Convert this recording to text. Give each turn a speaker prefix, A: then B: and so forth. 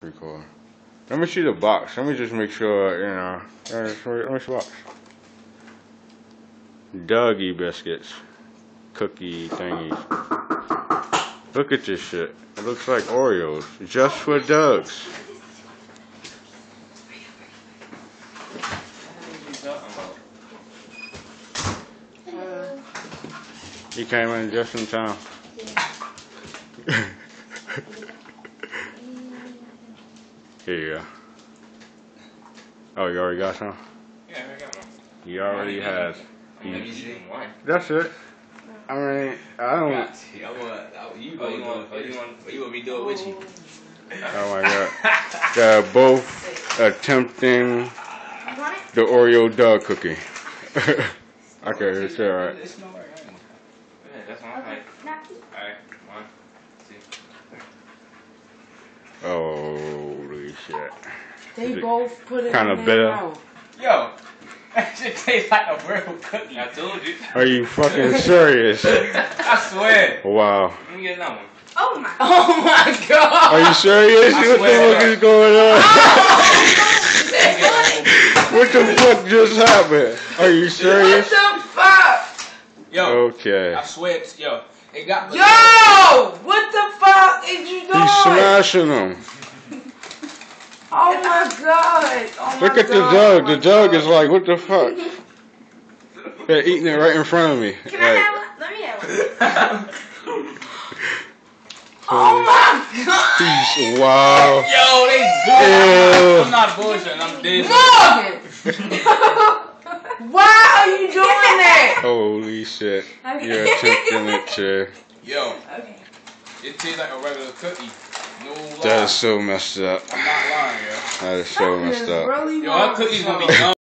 A: Record. Let me see the box. Let me just make sure, you know. Let me see the box. Doggie biscuits. Cookie thingies. Look at this shit. It looks like Oreos. Just for dogs. He came in just in time. Here you go. Oh, you already got some?
B: Yeah, I got one.
A: You already have.
B: One.
A: That's it. I mean, I don't.
B: You want me to do it with you?
A: Oh my god. They're both attempting the Oreo dog cookie. Okay, it's alright.
B: It's no worry. That's one. Alright, 1, 2.
A: Holy shit.
C: They both put it
A: kind
C: in
A: of
C: their
A: bitter.
C: mouth.
B: Yo, that shit tastes like a real cookie. I told you.
A: Are you fucking serious?
B: I swear.
A: Wow.
B: Let me get another one.
C: Oh my god!
A: Are you serious?
B: I
A: What the
B: swear.
A: fuck is going on? What the fuck just happened? Are you serious?
C: What the fuck?
B: Yo,
A: Okay.
B: I swear, yo, it got.
C: Yo! What the fuck is you doing?
A: He's smashing them.
C: Oh my god! Oh my
A: Look at the dog. The dog is like, what the fuck? They're eating it right in front of me.
D: Can I have one? Let me have one.
C: Oh my god!
A: Wow.
B: Yo, they good.
A: Ew.
B: I'm not bullshitting. I'm dead.
C: Morgan! Why are you doing that?
A: Holy shit.
D: Okay.
A: You're attempting it, too.
B: Yo,
D: Okay.
B: it tastes like a regular cookie. No lie.
A: That is so messed up.
B: I'm not lying, yo.
A: That is so messed up.
C: Really
B: Yo, our cookies gonna be done.